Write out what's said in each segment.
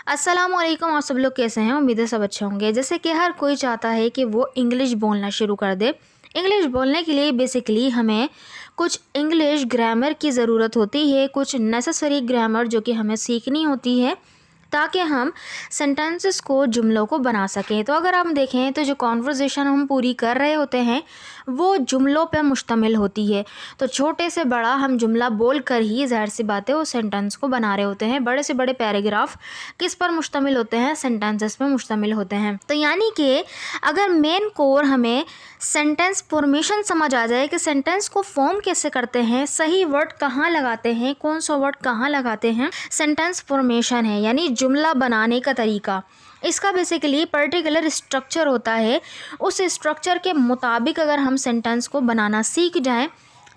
अस्सलामुअलैकुम। आप सब लोग कैसे हैं? उम्मीद है सब अच्छे होंगे। जैसे कि हर कोई चाहता है कि वो इंग्लिश बोलना शुरू कर दे। इंग्लिश बोलने के लिए बेसिकली हमें कुछ इंग्लिश ग्रामर की ज़रूरत होती है, कुछ नेसेसरी ग्रामर जो कि हमें सीखनी होती है ताकि हम सेंटेंसेस को, जुमलों को बना सकें। तो अगर हम देखें तो जो कॉन्वर्जेसन हम पूरी कर रहे होते हैं वो जुमलों पर मुश्तमिल होती है। तो छोटे से बड़ा हम जुमला बोल कर ही ज़ाहिर सी बात है उस सेंटेंस को बना रहे होते हैं। बड़े से बड़े पैराग्राफ किस पर मुश्तमिल होते हैं? सेंटेंसेस पर मुश्तमिल होते हैं। तो यानी कि अगर मेन कोर हमें सेंटेंस फॉर्मेशन समझ आ जाए कि सेंटेंस को फॉर्म कैसे करते हैं, सही वर्ड कहाँ लगाते हैं, कौन सा वर्ड कहाँ लगाते हैं, सेंटेंस फॉर्मेशन है यानी जुमला बनाने का तरीका। इसका बेसिकली पर्टिकुलर स्ट्रक्चर होता है। उस स्ट्रक्चर के मुताबिक अगर हम सेंटेंस को बनाना सीख जाएं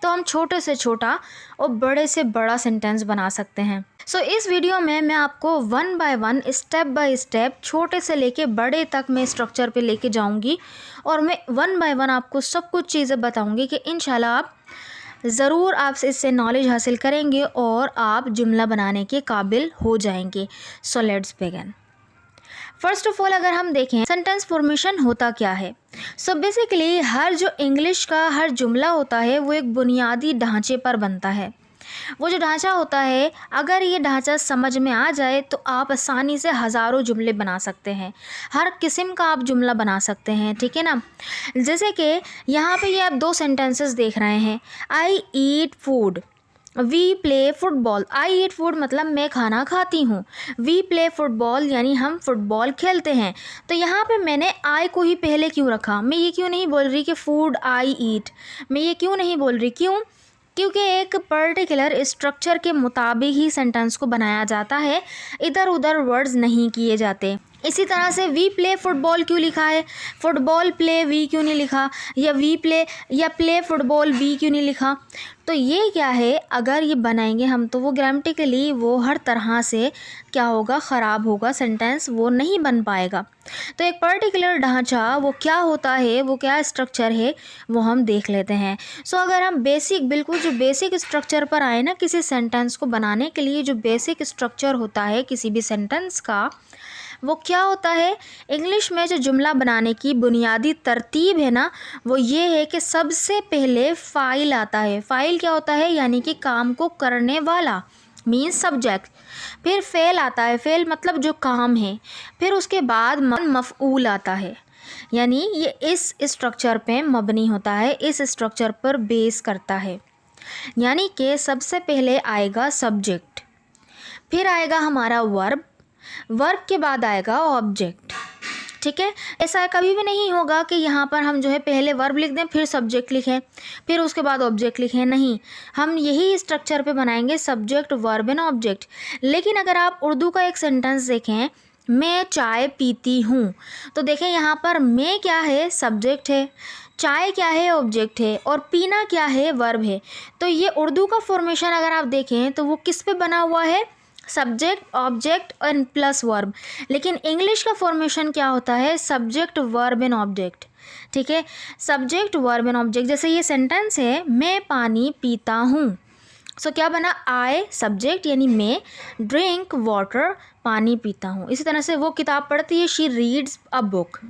तो हम छोटे से छोटा और बड़े से बड़ा सेंटेंस बना सकते हैं। सो इस वीडियो में मैं आपको one by one, step by step, छोटे से लेके बड़े तक मैं स्ट्रक्चर पे लेके जाऊंगी और मैं वन बाय वन आपको सब कुछ चीज़ें बताऊंगी कि इंशाल्लाह आप ज़रूर आप इससे नॉलेज हासिल करेंगे और आप जुमला बनाने के काबिल हो जाएंगे। So let's begin. First of all अगर हम देखें सेंटेंस फॉर्मेशन होता क्या है। सो बेसिकली हर जो इंग्लिश का हर जुमला होता है वो एक बुनियादी ढांचे पर बनता है। वो जो ढांचा होता है, अगर ये ढांचा समझ में आ जाए तो आप आसानी से हज़ारों जुमले बना सकते हैं। हर किस्म का आप जुमला बना सकते हैं, ठीक है ना। जैसे कि यहाँ पे ये आप दो सेंटेंसेस देख रहे हैं। I eat food, we play football. I eat food मतलब मैं खाना खाती हूँ। वी प्ले फुटबॉल यानी हम फुटबॉल खेलते हैं। तो यहाँ पे मैंने आई को ही पहले क्यों रखा? मैं ये क्यों नहीं बोल रही कि फूड आई ईट? मैं ये क्यों नहीं बोल रही? क्यों? क्योंकि एक पर्टिकुलर स्ट्रक्चर के मुताबिक ही सेंटेंस को बनाया जाता है, इधर उधर वर्ड्स नहीं किए जाते। इसी तरह से वी प्ले फुटबॉल क्यों लिखा है? फुटबॉल प्ले वी क्यों नहीं लिखा? या वी प्ले या प्ले फुटबॉल वी क्यों नहीं लिखा? तो ये क्या है, अगर ये बनाएंगे हम तो वो ग्रामेटिकली वो हर तरह से क्या होगा, ख़राब होगा, सेंटेंस वो नहीं बन पाएगा। तो एक पर्टिकुलर ढांचा वो क्या होता है, वो क्या स्ट्रक्चर है, वो हम देख लेते हैं। सो अगर हम बेसिक, बिल्कुल जो बेसिक स्ट्रक्चर पर आए ना, किसी सेंटेंस को बनाने के लिए जो बेसिक स्ट्रक्चर होता है किसी भी सेंटेंस का, वो क्या होता है? इंग्लिश में जो जुमला बनाने की बुनियादी तरतीब है ना, वो ये है कि सबसे पहले फ़ाइल आता है। फ़ाइल क्या होता है? यानी कि काम को करने वाला, मीन्स सब्जेक्ट। फिर फ़ेल आता है, फ़ेल मतलब जो काम है। फिर उसके बाद मफ़ऊल आता है, यानी ये इस स्ट्रक्चर पे मबनी होता है, इस स्ट्रक्चर पर बेस करता है। यानी कि सबसे पहले आएगा सब्जेक्ट, फिर आएगा हमारा वर्ब, वर्ब के बाद आएगा ऑब्जेक्ट, ठीक है। ऐसा कभी भी नहीं होगा कि यहाँ पर हम जो है पहले वर्ब लिख दें फिर सब्जेक्ट लिखें फिर उसके बाद ऑब्जेक्ट लिखें, नहीं, हम यही स्ट्रक्चर पे बनाएंगे, सब्जेक्ट वर्ब एंड ऑब्जेक्ट। लेकिन अगर आप उर्दू का एक सेंटेंस देखें, मैं चाय पीती हूँ, तो देखें यहाँ पर मैं क्या है? सब्जेक्ट है, चाय क्या है? ऑब्जेक्ट है, और पीना क्या है? वर्ब है। तो ये उर्दू का फॉर्मेशन अगर आप देखें तो वो किस पे बना हुआ है? Subject, object and plus verb. लेकिन इंग्लिश का फॉर्मेशन क्या होता है? सब्जेक्ट वर्ब एंड ऑब्जेक्ट, ठीक है। Subject verb and object. जैसे ये सेंटेंस है, मैं पानी पीता हूँ, सो क्या बना? आई सब्जेक्ट यानी मैं, ड्रिंक वाटर पानी पीता हूँ। इसी तरह से वो किताब पढ़ती है, शी रीड्स अ बुक।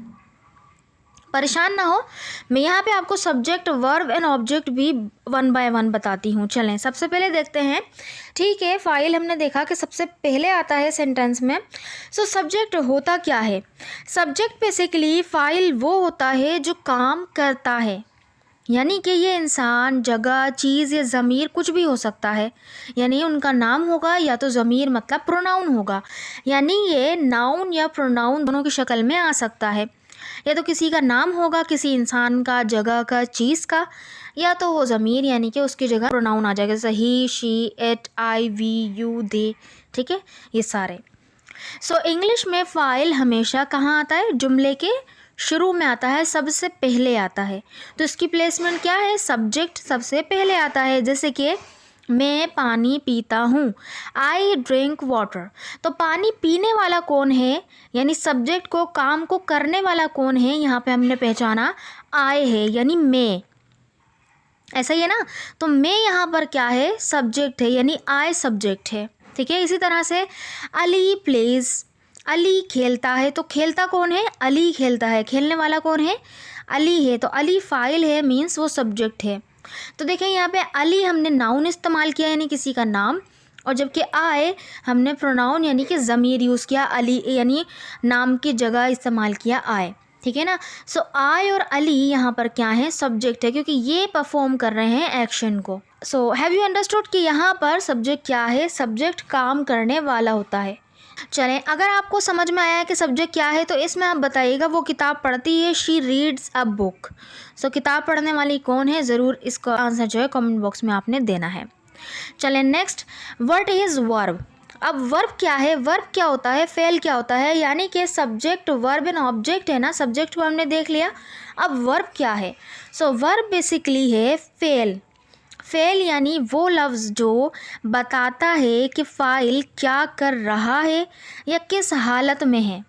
परेशान ना हो, मैं यहाँ पे आपको सब्जेक्ट वर्ब एंड ऑब्जेक्ट भी वन बाय वन बताती हूँ। चलें सबसे पहले देखते हैं, ठीक है। फ़ाइल हमने देखा कि सबसे पहले आता है सेंटेंस में। सो सब्जेक्ट होता क्या है? सब्जेक्ट बेसिकली फ़ाइल वो होता है जो काम करता है, यानी कि ये इंसान, जगह, चीज़ या ज़मीर कुछ भी हो सकता है। यानी उनका नाम होगा या तो ज़मीर मतलब प्रोनाउन होगा, यानी ये नाउन या प्रोनाउन दोनों की शक्ल में आ सकता है। या तो किसी का नाम होगा, किसी इंसान का, जगह का, चीज़ का, या तो वो ज़मीर यानी कि उसकी जगह प्रोनाउन आ जाएगा, जैसे he, she, it, I, we, you, they, ठीक है, ये सारे। सो इंग्लिश में फ़ाइल हमेशा कहाँ आता है? जुमले के शुरू में आता है, सबसे पहले आता है। तो इसकी प्लेसमेंट क्या है? सब्जेक्ट सबसे पहले आता है। जैसे कि मैं पानी पीता हूँ, आई ड्रिंक वाटर। तो पानी पीने वाला कौन है? यानी सब्जेक्ट को, काम को करने वाला कौन है? यहाँ पे हमने पहचाना, आई है, यानी मैं, ऐसा ही है ना। तो मैं यहाँ पर क्या है? सब्जेक्ट है, यानी आई सब्जेक्ट है, ठीक है। इसी तरह से अली प्लेज, अली खेलता है, तो खेलता कौन है? अली खेलता है। खेलने वाला कौन है? अली है। तो अली फ़ाइल है, मीन्स वो सब्जेक्ट है। तो देखें यहाँ पे अली हमने नाउन इस्तेमाल किया यानी किसी का नाम, और जबकि आए हमने प्रोनाउन यानी कि ज़मीर यूज़ किया, अली यानी नाम की जगह इस्तेमाल किया आए। ठीक है ना। सो आई और अली यहाँ पर क्या है? सब्जेक्ट है, क्योंकि ये परफॉर्म कर रहे हैं एक्शन को। सो हैव यू अंडरस्टूड कि यहाँ पर सब्जेक्ट क्या है? सब्जेक्ट काम करने वाला होता है। चलें, अगर आपको समझ में आया है कि सब्जेक्ट क्या है तो इसमें आप बताइएगा वो किताब पढ़ती है, शी रीड्स अ बुक। सो किताब पढ़ने वाली कौन है? ज़रूर इसका आंसर जो है कमेंट बॉक्स में आपने देना है। चलें नेक्स्ट, व्हाट इज़ वर्ब। अब वर्ब क्या है? वर्ब क्या होता है? फेल क्या होता है? यानी कि सब्जेक्ट वर्ब एंड ऑब्जेक्ट है ना, सब्जेक्ट को हमने देख लिया। अब वर्ब क्या है? सो वर्ब बेसिकली है फेल। फेल यानी वो लफ्ज़ जो बताता है कि फ़ाइल क्या कर रहा है या किस हालत में है।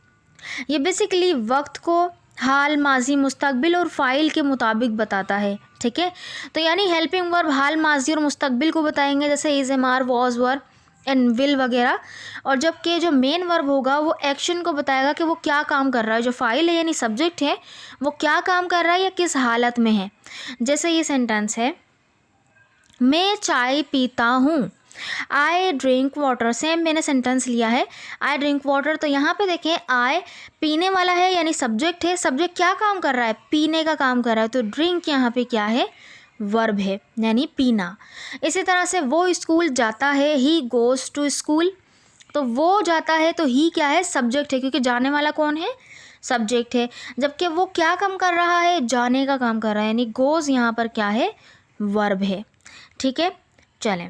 ये बेसिकली वक्त को हाल, माजी, मुस्तकबिल और फ़ाइल के मुताबिक बताता है। ठीक है। तो यानी हेल्पिंग वर्ब हाल, माजी और मुस्तकबिल को बताएंगे, जैसे is, am are, was, were and will वगैरह। और जबकि जो मेन वर्ब होगा वो एक्शन को बताएगा कि वो क्या काम कर रहा है, जो फ़ाइल है यानी सब्जेक्ट है वो क्या काम कर रहा है या किस हालत में है। जैसे ये सेंटेंस है, मैं चाय पीता हूँ। आई ड्रिंक वाटर, सेम मैंने सेंटेंस लिया है, आई ड्रिंक वाटर। तो यहाँ पे देखें आई पीने वाला है यानी सब्जेक्ट है, सब्जेक्ट क्या काम कर रहा है? पीने का काम कर रहा है। तो ड्रिंक यहाँ पे क्या है? वर्ब है, यानी पीना। इसी तरह से वो स्कूल जाता है, ही गोज़ टू स्कूल। तो वो जाता है तो ही क्या है? सब्जेक्ट है, क्योंकि जाने वाला कौन है? सब्जेक्ट है। जबकि वो क्या काम कर रहा है? जाने का काम कर रहा है, यानी गोज़ यहाँ पर क्या है? वर्ब है। ठीक है। चलें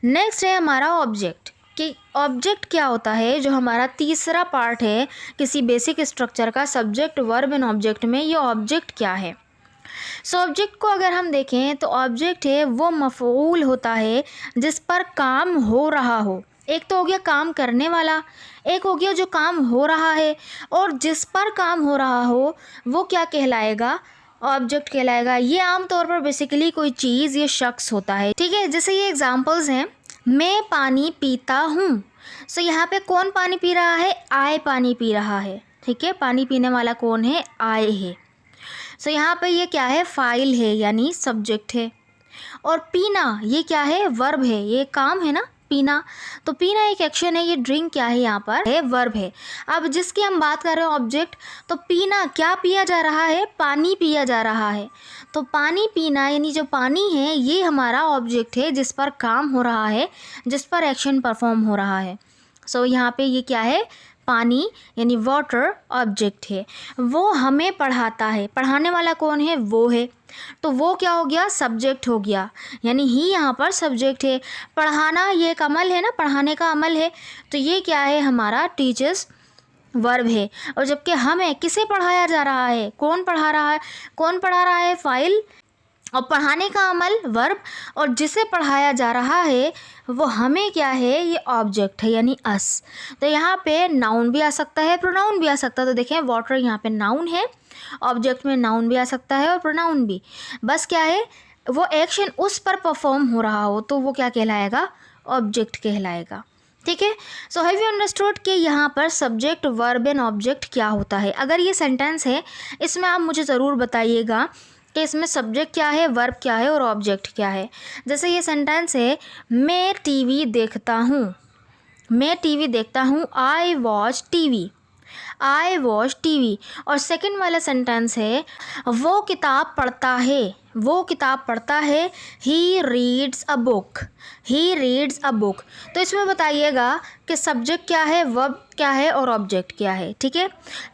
नेक्स्ट है हमारा ऑब्जेक्ट। कि ऑब्जेक्ट क्या होता है? जो हमारा तीसरा पार्ट है किसी बेसिक स्ट्रक्चर का, सब्जेक्ट वर्ब एंड ऑब्जेक्ट में, ये ऑब्जेक्ट क्या है? सो ऑब्जेक्ट को अगर हम देखें तो ऑब्जेक्ट है वो मफ़ऊल होता है जिस पर काम हो रहा हो। एक तो हो गया काम करने वाला, एक हो गया जो काम हो रहा है, और जिस पर काम हो रहा हो वो क्या कहलाएगा? ऑब्जेक्ट कहलाएगा। ये आमतौर पर बेसिकली कोई चीज़ या शख्स होता है। ठीक है। जैसे ये एग्जांपल्स हैं, मैं पानी पीता हूँ। सो यहाँ पे कौन पानी पी रहा है? आई पानी पी रहा है। ठीक है। पानी पीने वाला कौन है? आई है। सो यहाँ पे ये क्या है? फ़ाइल है यानी सब्जेक्ट है। और पीना ये क्या है? वर्ब है, ये काम है ना पीना। तो पीना एक एक्शन है, ये ड्रिंक क्या है? यहाँ पर है वर्ब है। अब जिसकी हम बात कर रहे हैं ऑब्जेक्ट, तो पीना क्या पिया जा रहा है? पानी पिया जा रहा है। तो पानी पीना यानी जो पानी है ये हमारा ऑब्जेक्ट है जिस पर काम हो रहा है, जिस पर एक्शन परफॉर्म हो रहा है। सो यहाँ पे ये क्या है? पानी यानी वाटर ऑब्जेक्ट है। वो हमें पढ़ाता है, पढ़ाने वाला कौन है? वो है। तो वो क्या हो गया? सब्जेक्ट हो गया, यानी ही यहाँ पर सब्जेक्ट है। पढ़ाना ये एक अमल है ना, पढ़ाने का अमल है। तो ये क्या है? हमारा टीचर्स वर्ब है। और जबकि हमें किसे पढ़ाया जा रहा है? कौन पढ़ा रहा है? कौन पढ़ा रहा है? फ़ाइल। और पढ़ाने का अमल वर्ब, और जिसे पढ़ाया जा रहा है वो हमें क्या है? ये ऑब्जेक्ट है यानी अस। तो यहाँ पे नाउन भी आ सकता है, प्रोनाउन भी आ सकता है। तो देखें वाटर यहाँ पे नाउन है, ऑब्जेक्ट में नाउन भी आ सकता है और प्रोनाउन भी। बस क्या है? वो एक्शन उस पर परफॉर्म हो रहा हो तो वो क्या कहलाएगा? ऑब्जेक्ट कहलाएगा। ठीक है। सो हैव यू अंडरस्टूड कि यहाँ पर सब्जेक्ट वर्ब एंड ऑब्जेक्ट क्या होता है? अगर ये सेंटेंस है इसमें आप मुझे ज़रूर बताइएगा कि इसमें सब्जेक्ट क्या है, वर्ब क्या है और ऑब्जेक्ट क्या है। जैसे ये सेंटेंस है, मैं टीवी देखता हूँ। मैं टीवी देखता हूँ, I watch TV. I watch TV. और सेकंड वाला सेंटेंस है, वो किताब पढ़ता है। वो किताब पढ़ता है, he reads a book. He reads a book. तो इसमें बताइएगा कि सब्जेक्ट क्या है, वर्ब क्या है और ऑब्जेक्ट क्या है। ठीक है।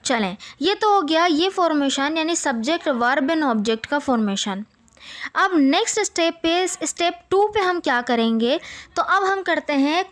चलें, ये तो हो गया ये फॉर्मेशन यानी सब्जेक्ट वर्ब एंड ऑब्जेक्ट का फॉर्मेशन। अब नेक्स्ट स्टेप पे, स्टेप 2 पे हम क्या करेंगे? तो अब हम करते हैं,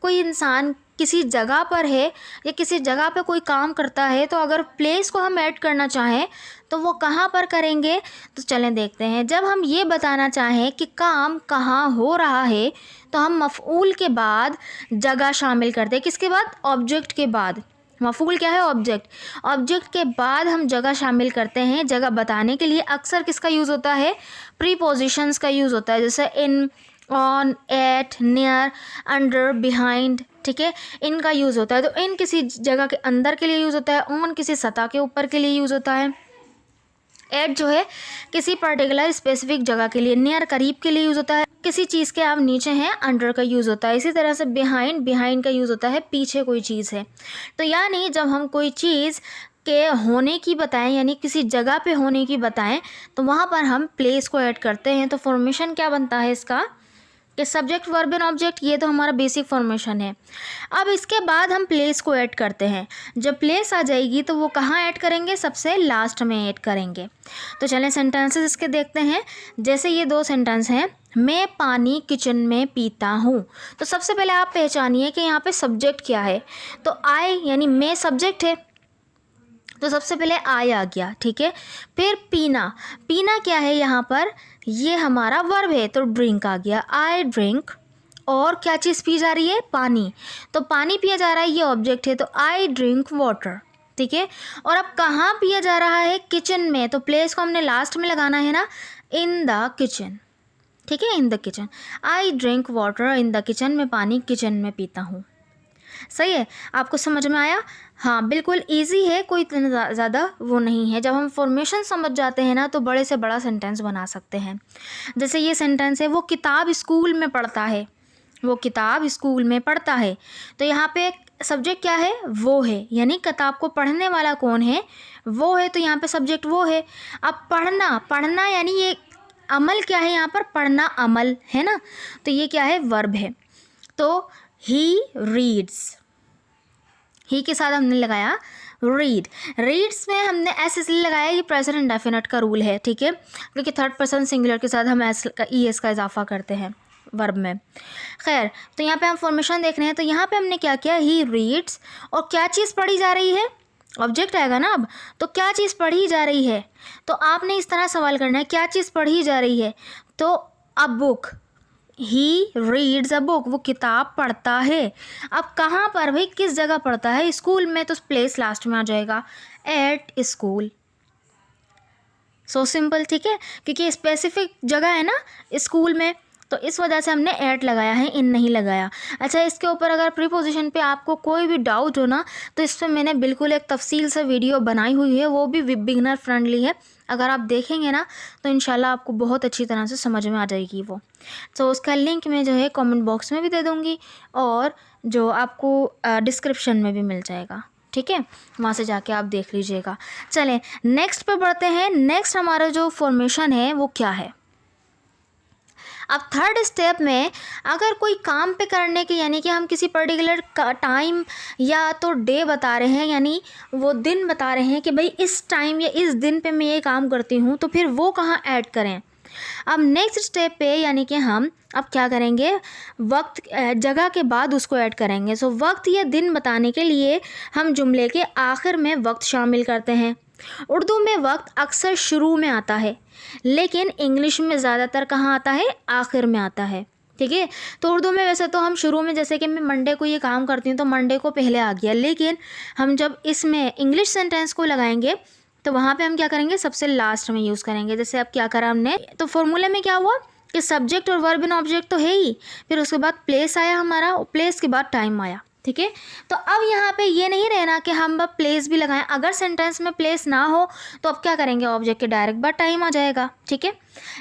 कोई इंसान किसी जगह पर है या किसी जगह पे कोई काम करता है, तो अगर प्लेस को हम ऐड करना चाहें तो वो कहाँ पर करेंगे? तो चलें देखते हैं। जब हम ये बताना चाहें कि काम कहाँ हो रहा है तो हम मफ़ऊल के बाद जगह शामिल करते हैं। किसके बाद? ऑब्जेक्ट के बाद। मफ़ऊल क्या है? ऑब्जेक्ट। ऑब्जेक्ट के बाद हम जगह शामिल करते हैं। जगह बताने के लिए अक्सर किसका यूज़ होता है? प्रीपोजिशंस का यूज़ होता है, जैसे in, on, at, near, under, behind. ठीक है, इनका यूज़ होता है। तो इन किसी जगह के अंदर के लिए यूज़ होता है, ऑन किसी सतह के ऊपर के लिए यूज़ होता है, एट जो है किसी पर्टिकुलर स्पेसिफिक जगह के लिए, नियर करीब के लिए यूज़ होता है, किसी चीज़ के आप नीचे हैं अंडर का यूज़ होता है। इसी तरह से बिहाइंड, बिहाइंड का यूज़ होता है पीछे कोई चीज़ है। तो यानी जब हम कोई चीज़ के होने की बताएं, यानी किसी जगह पे होने की बताएं, तो वहाँ पर हम प्लेस को ऐड करते हैं। तो फॉर्मेशन क्या बनता है इसका कि सब्जेक्ट वर्ब एंड ऑब्जेक्ट, ये तो हमारा बेसिक फॉर्मेशन है। अब इसके बाद हम प्लेस को ऐड करते हैं। जब प्लेस आ जाएगी तो वो कहाँ ऐड करेंगे, सबसे लास्ट में ऐड करेंगे। तो चलें सेंटेंसेस इसके देखते हैं। जैसे ये 2 सेंटेंस हैं, मैं पानी किचन में पीता हूँ। तो सबसे पहले आप पहचानिए कि यहाँ पे सब्जेक्ट क्या है। तो आई यानी मैं सब्जेक्ट है, तो सबसे पहले आई आ गया, ठीक है। फिर पीना, पीना क्या है यहाँ पर, ये हमारा वर्ब है, तो ड्रिंक आ गया, आई ड्रिंक। और क्या चीज़ पी जा रही है, पानी, तो पानी पिया जा रहा है, ये ऑब्जेक्ट है, तो आई ड्रिंक वाटर, ठीक है। और अब कहाँ पिया जा रहा है, किचन में, तो प्लेस को हमने लास्ट में लगाना है ना, इन द किचन, ठीक है, in the kitchen. I drink water in the kitchen, मैं पानी किचन में पीता हूँ। सही है, आपको समझ में आया। हाँ बिल्कुल इजी है, कोई इतना ज़्यादा वो नहीं है। जब हम फॉर्मेशन समझ जाते हैं ना तो बड़े से बड़ा सेंटेंस बना सकते हैं। जैसे ये सेंटेंस है, वो किताब स्कूल में पढ़ता है, वो किताब स्कूल में पढ़ता है। तो यहाँ पे सब्जेक्ट क्या है, वो है, यानी किताब को पढ़ने वाला कौन है, वो है, तो यहाँ पे सब्जेक्ट वो है। अब पढ़ना, पढ़ना यानी ये अमल क्या है, यहाँ पर पढ़ना अमल है ना, तो ये क्या है, वर्ब है। तो ही रीड्स, ही के साथ हमने लगाया रीड। रीड्स में हमने एस इसलिए लगाया, ये प्रेजेंट इंडेफिनिट का रूल है, ठीक है, क्योंकि थर्ड पर्सन सिंगुलर के साथ हम एस का ई एस का इजाफा करते हैं वर्ब में। खैर, तो यहाँ पे हम फॉर्मेशन देख रहे हैं। तो यहाँ पे हमने क्या किया, ही रीड्स, और क्या चीज़ पढ़ी जा रही है, ऑब्जेक्ट आएगा ना अब, तो क्या चीज़ पढ़ी जा रही है, तो आपने इस तरह सवाल करना है, क्या चीज़ पढ़ी जा रही है, तो a book, he reads a book, वो किताब पढ़ता है। अब कहाँ पर भाई, किस जगह पढ़ता है, स्कूल में, तो प्लेस लास्ट में आ जाएगा, एट स्कूल। सो सिंपल, ठीक है, क्योंकि स्पेसिफिक जगह है ना स्कूल में, तो इस वजह से हमने एट लगाया है, इन नहीं लगाया। अच्छा, इसके ऊपर अगर प्रीपोजिशन पे आपको कोई भी डाउट हो ना, तो इस पर मैंने बिल्कुल एक तफसील से वीडियो बनाई हुई है, वो भी बिगिनर फ्रेंडली है। अगर आप देखेंगे ना तो इंशाल्लाह आपको बहुत अच्छी तरह से समझ में आ जाएगी वो। तो उसका लिंक मैं जो है कमेंट बॉक्स में भी दे दूँगी, और जो आपको डिस्क्रिप्शन में भी मिल जाएगा, ठीक है, वहाँ से जाके आप देख लीजिएगा। चलें नेक्स्ट पे बढ़ते हैं। नेक्स्ट हमारा जो फॉर्मेशन है वो क्या है। अब थर्ड स्टेप में अगर कोई काम पे करने के, यानी कि हम किसी पर्टिकुलर टाइम या तो डे बता रहे हैं, यानी वो दिन बता रहे हैं कि भाई इस टाइम या इस दिन पे मैं ये काम करती हूँ, तो फिर वो कहाँ ऐड करें। अब नेक्स्ट स्टेप पे यानी कि हम अब क्या करेंगे, वक्त जगह के बाद उसको ऐड करेंगे। सो वक्त या दिन बताने के लिए हम जुमले के आखिर में वक्त शामिल करते हैं। उर्दू में वक्त अक्सर शुरू में आता है, लेकिन इंग्लिश में ज़्यादातर कहाँ आता है, आखिर में आता है, ठीक है। तो उर्दू में वैसे तो हम शुरू में, जैसे कि मैं मंडे को ये काम करती हूँ तो मंडे को पहले आ गया, लेकिन हम जब इसमें इंग्लिश सेंटेंस को लगाएंगे तो वहाँ पे हम क्या करेंगे, सबसे लास्ट में यूज़ करेंगे। जैसे अब क्या करा हमने, तो फॉर्मूले में क्या हुआ कि सब्जेक्ट और वर्ब एंड ऑब्जेक्ट तो है ही, फिर उसके बाद प्लेस आया हमारा, प्लेस के बाद टाइम आया, ठीक है। तो अब यहाँ पे ये नहीं रहना कि हम अब प्लेस भी लगाएं। अगर सेंटेंस में प्लेस ना हो तो अब क्या करेंगे, ऑब्जेक्ट के डायरेक्ट बाद टाइम आ जाएगा, ठीक है।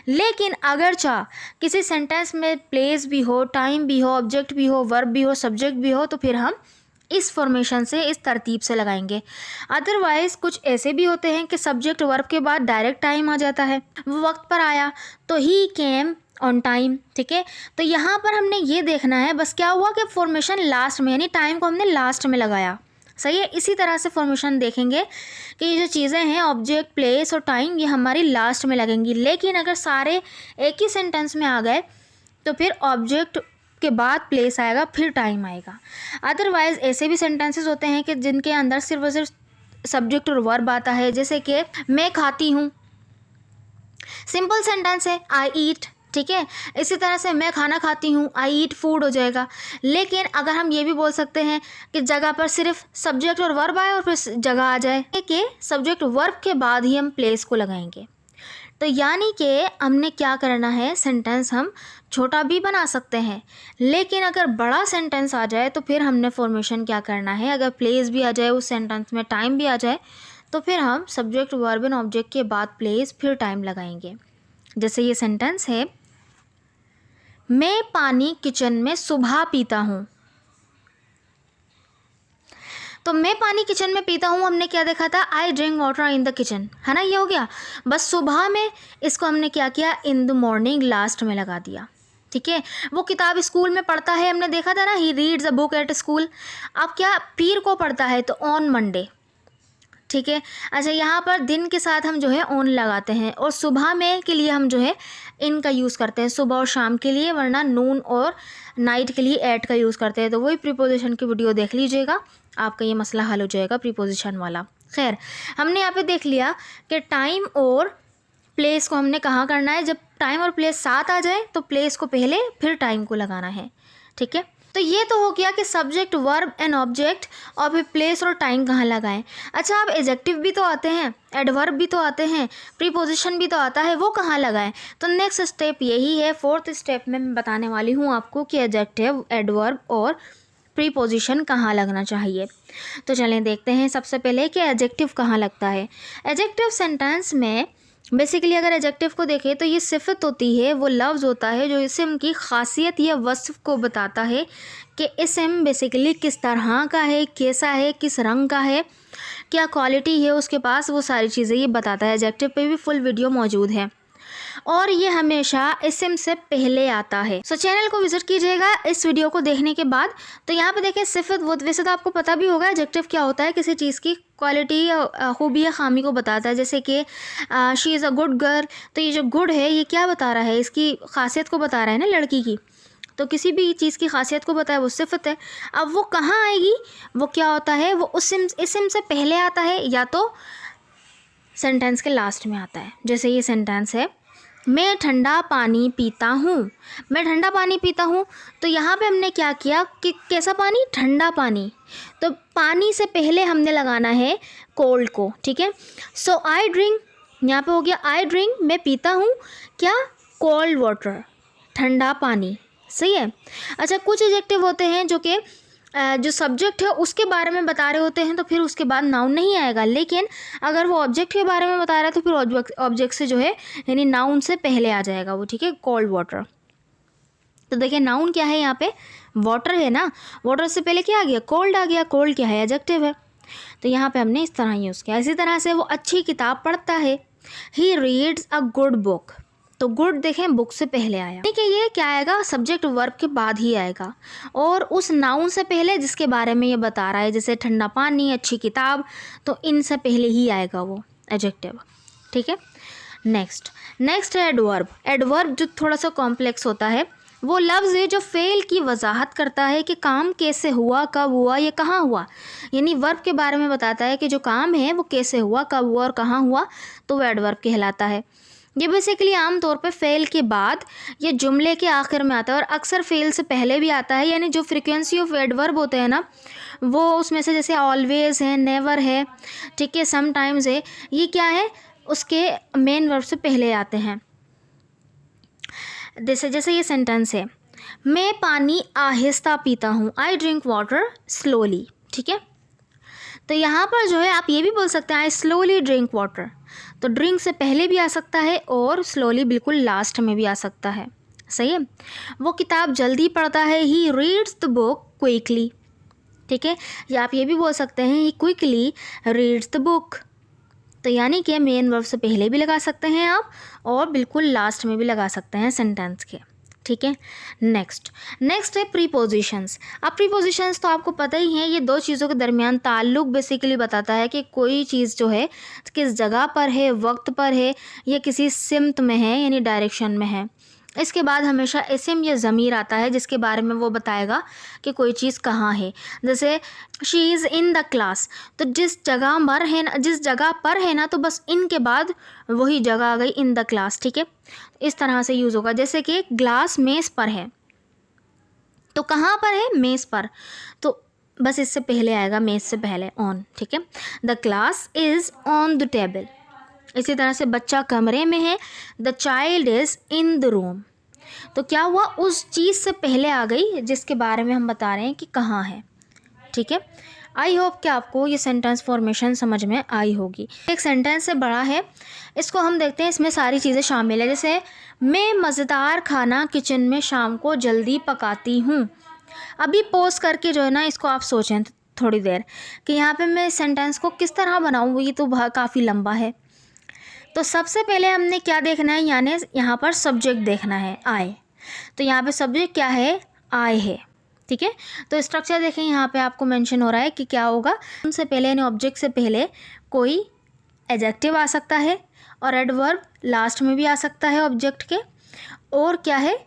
लेकिन अगर चाह किसी सेंटेंस में प्लेस भी हो, टाइम भी हो, ऑब्जेक्ट भी हो, वर्ब भी हो, सब्जेक्ट भी हो, तो फिर हम इस फॉर्मेशन से, इस तरतीब से लगाएंगे। अदरवाइज़ कुछ ऐसे भी होते हैं कि सब्जेक्ट वर्ब के बाद डायरेक्ट टाइम आ जाता है, वो वक्त पर आया, तो ही केम ऑन टाइम, ठीक है। तो यहाँ पर हमने ये देखना है बस क्या हुआ कि फॉर्मेशन लास्ट में, यानी टाइम को हमने लास्ट में लगाया, सही है। इसी तरह से फॉर्मेशन देखेंगे कि ये जो चीज़ें हैं ऑब्जेक्ट, प्लेस और टाइम, ये हमारी लास्ट में लगेंगी। लेकिन अगर सारे एक ही सेंटेंस में आ गए तो फिर ऑब्जेक्ट के बाद प्लेस आएगा, फिर टाइम आएगा। अदरवाइज़ ऐसे भी सेंटेंसेस होते हैं कि जिनके अंदर सिर्फ और सिर्फ सब्जेक्ट और वर्ब आता है, जैसे कि मैं खाती हूँ, सिंपल सेंटेंस है, आई ईट, ठीक है। इसी तरह से मैं खाना खाती हूँ, आई ईट फूड हो जाएगा। लेकिन अगर हम ये भी बोल सकते हैं कि जगह पर सिर्फ सब्जेक्ट और वर्ब आए और फिर जगह आ जाए, कि सब्जेक्ट वर्ब के बाद ही हम प्लेस को लगाएंगे। तो यानी कि हमने क्या करना है, सेंटेंस हम छोटा भी बना सकते हैं, लेकिन अगर बड़ा सेंटेंस आ जाए तो फिर हमने फॉर्मेशन क्या करना है, अगर प्लेस भी आ जाए उस सेंटेंस में, टाइम भी आ जाए, तो फिर हम सब्जेक्ट वर्ब एंड ऑब्जेक्ट के बाद प्लेस फिर टाइम लगाएंगे। जैसे ये सेंटेंस है, मैं पानी किचन में सुबह पीता हूँ। तो मैं पानी किचन में पीता हूँ, हमने क्या देखा था, I drink water in the kitchen, है ना, ये हो गया। बस सुबह में इसको हमने क्या किया, इन द मॉर्निंग लास्ट में लगा दिया। ठीक है, वो किताब स्कूल में पढ़ता है, हमने देखा था ना, he reads a book at school. अब क्या, पीर को पढ़ता है तो ऑन मंडे। ठीक है, अच्छा यहाँ पर दिन के साथ हम जो है ऑन लगाते हैं, और सुबह में के लिए हम जो है इन का यूज़ करते हैं, सुबह और शाम के लिए, वरना नून और नाइट के लिए एट का यूज़ करते हैं। तो वही प्रीपोजिशन की वीडियो देख लीजिएगा, आपका ये मसला हल हो जाएगा प्रीपोजिशन वाला। खैर, हमने यहाँ पे देख लिया कि टाइम और प्लेस को हमने कहाँ करना है, जब टाइम और प्लेस साथ आ जाए तो प्लेस को पहले फिर टाइम को लगाना है। ठीक है, तो ये तो हो गया कि सब्जेक्ट वर्ब एंड ऑब्जेक्ट, और फिर प्लेस और टाइम कहाँ लगाएं। अच्छा, अब एडजेक्टिव भी तो आते हैं, एडवर्ब भी तो आते हैं, प्रीपोजिशन भी तो आता है, वो कहाँ लगाएं। तो नेक्स्ट स्टेप यही है, फोर्थ स्टेप में मैं बताने वाली हूँ आपको कि एडजेक्टिव, एडवर्ब और प्रीपोजिशन कहाँ लगना चाहिए। तो चलें देखते हैं सबसे पहले कि एडजेक्टिव कहाँ लगता है। एडजेक्टिव सेंटेंस में बेसिकली अगर एडजेक्टिव को देखें तो ये सिफत होती है, वो लफ्ज़ होता है जो इस्म की खासियत या वस्फ को बताता है कि इस्म बेसिकली किस तरह का है, कैसा है, किस रंग का है, क्या क्वालिटी है उसके पास, वो सारी चीज़ें ये बताता है। एडजेक्टिव पे भी फुल वीडियो मौजूद है, और ये हमेशा इस्म से पहले आता है। सो चैनल को विजिट कीजिएगा इस वीडियो को देखने के बाद। तो यहाँ पे देखें सिफत, वो वैसे तो आपको पता भी होगा एडजेक्टिव क्या होता है, किसी चीज़ की क्वालिटी या खूबी या खामी को बताता है। जैसे कि she is a good girl, तो ये जो गुड है ये क्या बता रहा है, इसकी खासियत को बता रहा है ना, लड़की की। तो किसी भी चीज़ की खासियत को बताए वो सिफत है। अब वो कहाँ आएगी, वो क्या होता है, वो उस इस्म से पहले आता है या तो सेंटेंस के लास्ट में आता है। जैसे ये सेंटेंस है, मैं ठंडा पानी पीता हूँ, मैं ठंडा पानी पीता हूँ। तो यहाँ पे हमने क्या किया कि कैसा पानी, ठंडा पानी, तो पानी से पहले हमने लगाना है कोल्ड को। ठीक है, सो आई ड्रिंक, यहाँ पे हो गया आई ड्रिंक, मैं पीता हूँ क्या, कोल्ड वाटर, ठंडा पानी। सही है। अच्छा, कुछ एडजेक्टिव होते हैं जो कि जो सब्जेक्ट है उसके बारे में बता रहे होते हैं, तो फिर उसके बाद नाउन नहीं आएगा, लेकिन अगर वो ऑब्जेक्ट के बारे में बता रहा है तो फिर ऑब्जेक्ट से जो है यानी नाउन से पहले आ जाएगा वो। ठीक है, कोल्ड वाटर, तो देखिए नाउन क्या है यहाँ पे, वाटर है ना, वाटर से पहले क्या आ गया, कोल्ड आ गया। कोल्ड क्या है, एडजेक्टिव है, तो यहाँ पे हमने इस तरह यूज़ किया। इसी तरह से वो अच्छी किताब पढ़ता है, he reads a good book, तो गुड देखें बुक से पहले आया, ठीक है, ये क्या आएगा, सब्जेक्ट वर्ब के बाद ही आएगा, और उस नाउन से पहले जिसके बारे में ये बता रहा है, जैसे ठंडा पानी, अच्छी किताब, तो इनसे पहले ही आएगा वो एडजेक्टिव। ठीक है, नेक्स्ट है एडवर्ब। एडवर्ब जो थोड़ा सा कॉम्प्लेक्स होता है, वो लफ्ज़ है जो फ़ेल की वजाहत करता है कि काम कैसे हुआ, कब हुआ, ये कहाँ हुआ, यानी वर्ब के बारे में बताता है कि जो काम है वो कैसे हुआ, कब हुआ और कहाँ हुआ, तो वो एडवर्ब कहलाता है। ये बेसिकली आम तौर पे फ़ेल के बाद या जुमले के आखिर में आता है, और अक्सर फ़ेल से पहले भी आता है, यानी जो फ्रीक्वेंसी ऑफ एडवर्ब होते हैं ना, वो उसमें से जैसे ऑलवेज़ है, नेवर है, ठीक है, समटाइम्स है, ये क्या है, उसके मेन वर्ब से पहले आते हैं। जैसे ये सेंटेंस है, मैं पानी आहिस्ता पीता हूँ, आई ड्रिंक वाटर स्लोली। ठीक है, तो यहाँ पर जो है आप ये भी बोल सकते हैं आई स्लोली ड्रिंक वाटर, तो ड्रिंक से पहले भी आ सकता है और स्लोली बिल्कुल लास्ट में भी आ सकता है। सही है, वो किताब जल्दी पढ़ता है, he reads the book quickly. ठीक है, या आप ये भी बोल सकते हैं ही क्विकली रीड्स द बुक, तो यानी कि मेन वर्ब से पहले भी लगा सकते हैं आप और बिल्कुल लास्ट में भी लगा सकते हैं सेंटेंस के। ठीक है, नेक्स्ट है प्रीपोजिशंस। अब प्रीपोजिशंस तो आपको पता ही है, ये दो चीज़ों के दरमियान ताल्लुक़ बेसिकली बताता है कि कोई चीज़ जो है किस जगह पर है, वक्त पर है, या किसी सिमत में है यानी डायरेक्शन में है। इसके बाद हमेशा इस्म या ज़मीर आता है जिसके बारे में वो बताएगा कि कोई चीज़ कहाँ है। जैसे she is in the class, तो जिस जगह पर है ना, तो बस इन के बाद वही जगह आ गई, इन द क्लास। ठीक है, इस तरह से यूज़ होगा। जैसे कि ग्लास मेज़ पर है, तो कहाँ पर है, मेज़ पर, तो बस इससे पहले आएगा, मेज़ से पहले ऑन। ठीक है, the glass is on the table, इसी तरह से बच्चा कमरे में है, the child is in the room. तो क्या हुआ, उस चीज़ से पहले आ गई जिसके बारे में हम बता रहे हैं कि कहाँ है। ठीक है, आई होप कि आपको ये सेंटेंस फॉर्मेशन समझ में आई होगी। एक सेंटेंस से बड़ा है, इसको हम देखते हैं, इसमें सारी चीज़ें शामिल है। जैसे मैं मज़ेदार खाना किचन में शाम को जल्दी पकाती हूँ। अभी पॉज करके जो है ना, इसको आप सोचें थोड़ी देर कि यहाँ पे मैं सेंटेंस को किस तरह बनाऊँ, ये तो काफ़ी लंबा है। तो सबसे पहले हमने क्या देखना है, यानी यहाँ पर सब्जेक्ट देखना है, आई। तो यहाँ पे सब्जेक्ट क्या है, आई है। ठीक है, तो स्ट्रक्चर देखें, यहाँ पे आपको मेंशन हो रहा है कि क्या होगा, उनसे पहले यानी ऑब्जेक्ट से पहले कोई एडजेक्टिव आ सकता है और एडवर्ब लास्ट में भी आ सकता है ऑब्जेक्ट के, और क्या है,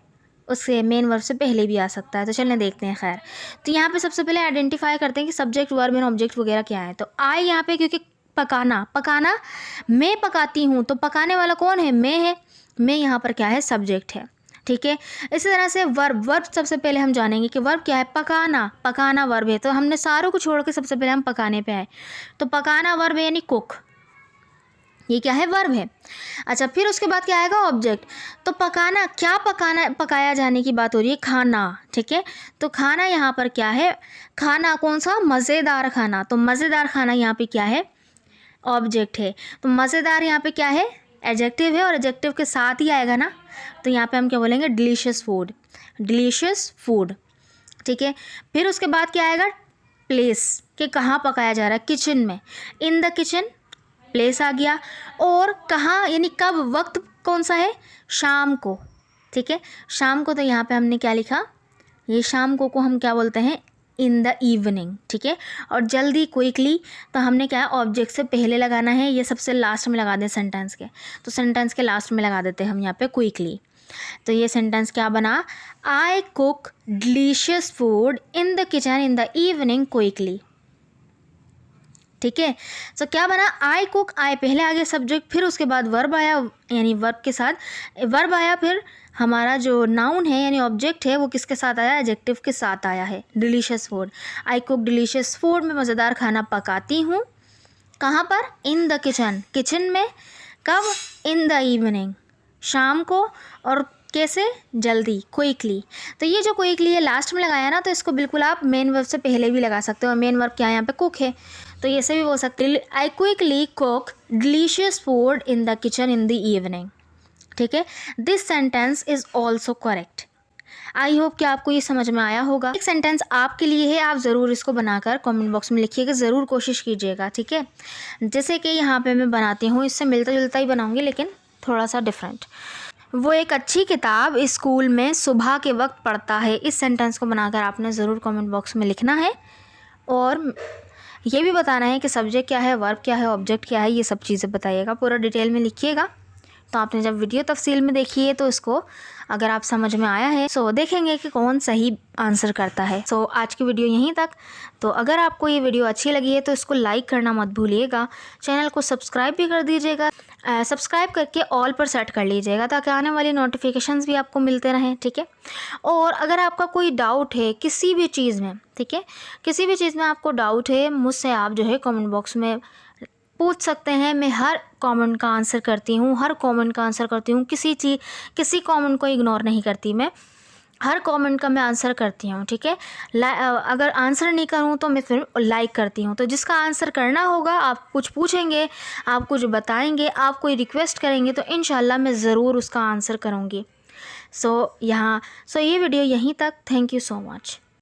उससे मेन वर्ब से पहले भी आ सकता है। तो चलिए देखते हैं। खैर, तो यहाँ पे सबसे पहले आइडेंटिफाई करते हैं कि सब्जेक्ट, वर्ब एंड ऑब्जेक्ट वगैरह क्या है। तो आई यहाँ पे, क्योंकि पकाना मैं पकाती हूँ, तो पकाने वाला कौन है, मैं है। मैं यहाँ पर क्या है, सब्जेक्ट है। ठीक है, इसी तरह से वर्ब सबसे पहले हम जानेंगे कि वर्ब क्या है, पकाना वर्ब है। तो हमने सारों को छोड़ के सबसे पहले हम पकाने पे आए, तो पकाना वर्ब है यानी कुक, ये क्या है, वर्ब है। अच्छा, फिर उसके बाद क्या आएगा, ऑब्जेक्ट। तो पकाया जाने की बात हो रही है, खाना। ठीक है, तो खाना यहाँ पर क्या है, खाना कौन सा, मज़ेदार खाना। तो मज़ेदार खाना यहाँ पे क्या है, ऑब्जेक्ट है। तो मज़ेदार यहाँ पे क्या है, एडजेक्टिव है, और एडजेक्टिव के साथ ही आएगा ना, तो यहाँ पे हम क्या बोलेंगे, डिलीशियस फूड। ठीक है, फिर उसके बाद क्या आएगा, प्लेस, कि कहाँ पकाया जा रहा है, किचन में, इन द किचन, प्लेस आ गया। और कहाँ यानी कब, वक्त कौन सा है, शाम को। ठीक है, शाम को, तो यहाँ पे हमने क्या लिखा, ये शाम को हम क्या बोलते हैं, इन द इवनिंग। ठीक है, और जल्दी, क्विकली, तो हमने क्या है, ऑब्जेक्ट से पहले लगाना है, ये सबसे लास्ट में लगा दें सेंटेंस के, तो सेंटेंस के लास्ट में लगा देते हैं हम यहाँ पे क्विकली। तो ये सेंटेंस क्या बना, I cook delicious food in the kitchen in the evening quickly. ठीक है, तो क्या बना, आई कुक, आई पहले आ गया सब्जेक्ट, फिर उसके बाद वर्ब आया, यानी वर्ब के साथ वर्ब आया, फिर हमारा जो नाउन है यानी ऑब्जेक्ट है वो किसके साथ आया, एडजेक्टिव के साथ आया है, delicious food. I cook delicious food, मैं मज़ेदार खाना पकाती हूँ, कहाँ पर, इन द किचन में, कब, इन द इवनिंग, शाम को, और कैसे, जल्दी, क्विकली। तो ये जो क्विकली है लास्ट में लगाया ना, तो इसको बिल्कुल आप मेन वर्ब से पहले भी लगा सकते हो। मेन वर्ब क्या है, यहाँ पे कुक है, तो ये से भी बोल सकते हैं, I quickly cook delicious food in the kitchen in the evening. ठीक है, this sentence is also correct. I hope कि आपको ये समझ में आया होगा। एक सेंटेंस आपके लिए है, आप ज़रूर इसको बनाकर कमेंट बॉक्स में लिखिएगा, ज़रूर कोशिश कीजिएगा। ठीक है, जैसे कि यहाँ पे मैं बनाती हूँ, इससे मिलता जुलता ही बनाऊँगी लेकिन थोड़ा सा डिफरेंट। वो एक अच्छी किताब स्कूल में सुबह के वक्त पढ़ता है। इस सेंटेंस को बनाकर आपने ज़रूर कमेंट बॉक्स में लिखना है, और ये भी बताना है कि सब्जेक्ट क्या है, वर्ब क्या है, ऑब्जेक्ट क्या है, ये सब चीज़ें बताइएगा, पूरा डिटेल में लिखिएगा। तो आपने जब वीडियो तफसील में देखी है, तो इसको अगर आप समझ में आया है, सो देखेंगे कि कौन सही आंसर करता है। सो आज की वीडियो यहीं तक। तो अगर आपको ये वीडियो अच्छी लगी है तो इसको लाइक करना मत भूलिएगा, चैनल को सब्सक्राइब भी कर दीजिएगा, सब्सक्राइब करके ऑल पर सेट कर लीजिएगा ताकि आने वाली नोटिफिकेशंस भी आपको मिलते रहें। ठीक है, और अगर आपका कोई डाउट है किसी भी चीज़ में, ठीक है, किसी भी चीज़ में आपको डाउट है, मुझसे आप जो है कमेंट बॉक्स में पूछ सकते हैं। मैं हर कमेंट का आंसर करती हूँ, किसी कमेंट को इग्नोर नहीं करती, मैं हर कमेंट का मैं आंसर करती हूँ। ठीक है, अगर आंसर नहीं करूँ तो मैं फिर लाइक करती हूँ। तो जिसका आंसर करना होगा, आप कुछ पूछेंगे, आप कुछ बताएंगे, आप कोई रिक्वेस्ट करेंगे, तो इंशाल्लाह मैं ज़रूर उसका आंसर करूँगी। सो ये वीडियो यहीं तक। Thank you so much.